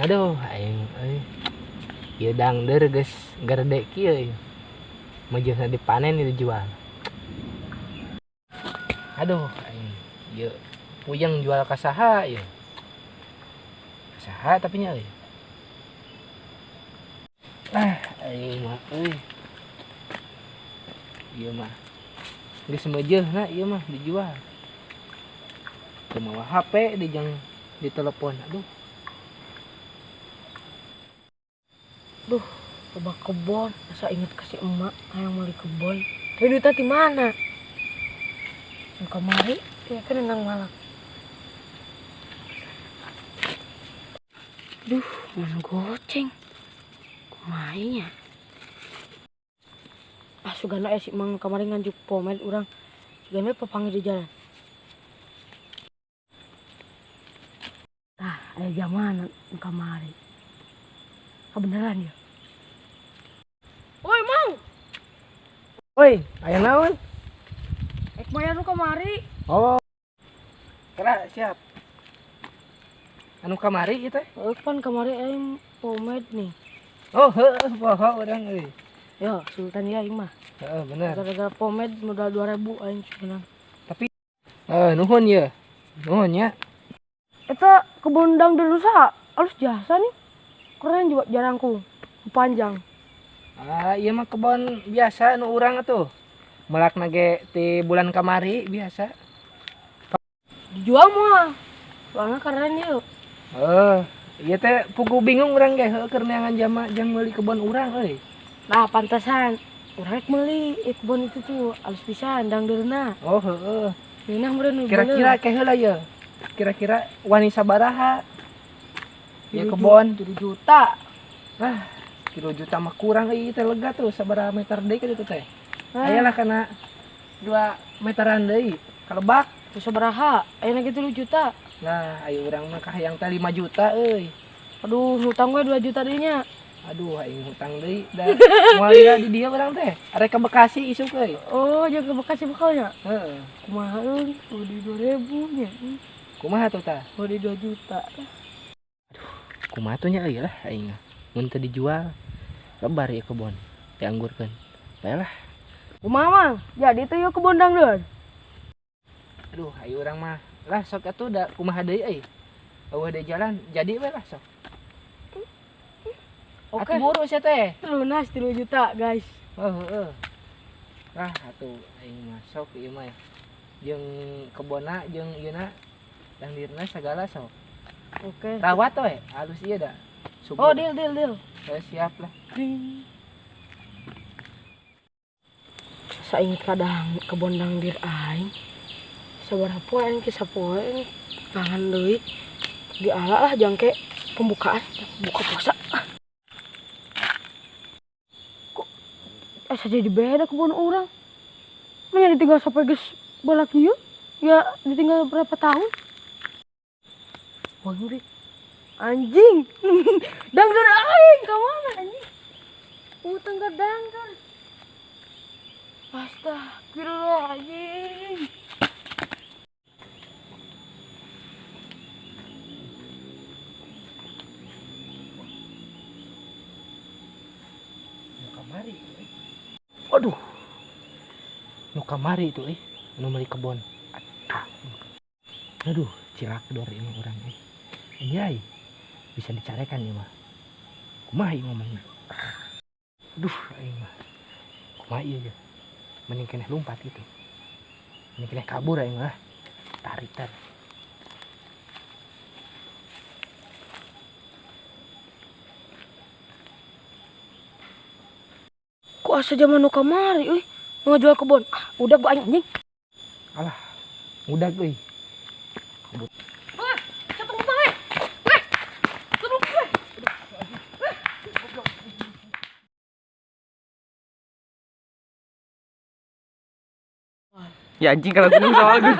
Aduh, aing ieu dangder geus gerde kieu. Meujeusna dipanen dijual. Aduh, aing ieu puyeng jual ka saha ieu? Saha tapi nya euy. Aing mah euy. Ieu mah geus meujeusna ieu mah dijual. Teu mawa HP dijang ditelepon. Aduh. Duh, coba kebon, asa inget kasih emak yang beli kebon. Tapi duitnya di mana? Yang kemari, ya kan tentang malam. Duh, mana goceng. Kumainya. Sugana si Mang kemarin nganjuk pomed urang. Sugana pepanggil di jalan. Aya zaman kamari. Kebenaran ya. Woi, Mang. Woi, aya naon? Ek bayar lu kemari. Oh. Kira siap. Anu kamari ieu teh? Pan kemari aing pomed nih. Oh, heuh, poho urang euy. Ya, Sultan ya aing mah. Heeh, bener. Gara-gara pomed modal 2.000 aing sebenarnya. Tapi nuhun ya. Nuhun ya. Eta kebun dangdut rusa alus jasa nih. Keren juga jarangku. Panjang. Iya mah kebon biasa nu urang atuh. Melakna ge ti bulan kamari biasa. Dijual mah. Soalnya keren ya. Iya teh pugu bingung urang ge heuh keur neangan jang meuli kebon urang euy. Nah, pantesan urang rek meuli kebun itu tuh alus pisan dangdurna. Oh, heueuh. Minah meureun. Kira-kira ke heula ye. Kira-kira wani sabaraha? Ya kebon 7 juta. 3 juta mah kurang euy teh lega tuh sabaraha meter deui kitu teh. Ayalah kana 2 meteran deui. Kalebak Teu sabaraha, ayeuna ge 3 juta. nah ayo urang mah kahayang teh 5 juta euy. Aduh, hutang gue 2 juta deui nya. Aduh aing hutang deui da moal lihat di dieu urang teh. Arek ka Bekasi isuk euy. Oh, jaga Bekasi bekalnya. Heeh. Kumaha euy, di 2.000 nya. Kumaha tuh tah? Di 2 juta. Kumaha tuh nya euy lah aing. Mun teu dijual lebar ieu kebon. Dianggurkeun. Baelah. Kumaha Mang? Jadi tuh yuk kebun dangdut. Aduh, ayo urang mah. Lah sok atuh da kumaha deui euy. Eueuh deui jalan jadi we lah sok. Oke. Atuh buru sia teh. Lunas 3 juta, guys. Heeh. Lah atuh aing mah sok ieu mah. Jeung kebonna jeung ieuna dangdirna sagala sok. Oke. Rawat we, halus ieu da. Oh, deal. Siap lah. Saya ingat kadang kebun dangdir aing. Sabaraha poe aing kisah poe kangen deui. Di ala lah jangke pembukaan, buka puasa. Kok saja di beda kebun orang. Manya ditinggal sampai geus balak ieu? Ya ditinggal berapa tahun? Wah, ngeri. Anjing. Dangdur aing ka mana anjing? Utang ka dangdur. Astagfirullahaladzim. Nu kamari. Aduh. Nu kamari itu anu meuli kebon. Aduh, cilak dor ini urang euy. Anjay. Bisa dicarekan ieu mah. Kumaha ieu ngomongna? Aduh, aing mah. Kumaha ieu ya? Mending keneh lompat gitu. Mending keneh kabur aing mah. Tarik. Kok asa zaman nu kamari euy? Nu ngajual kebon. Udah gua anjing. Alah, udah euy. Ya anjing kalau gunung soal gue.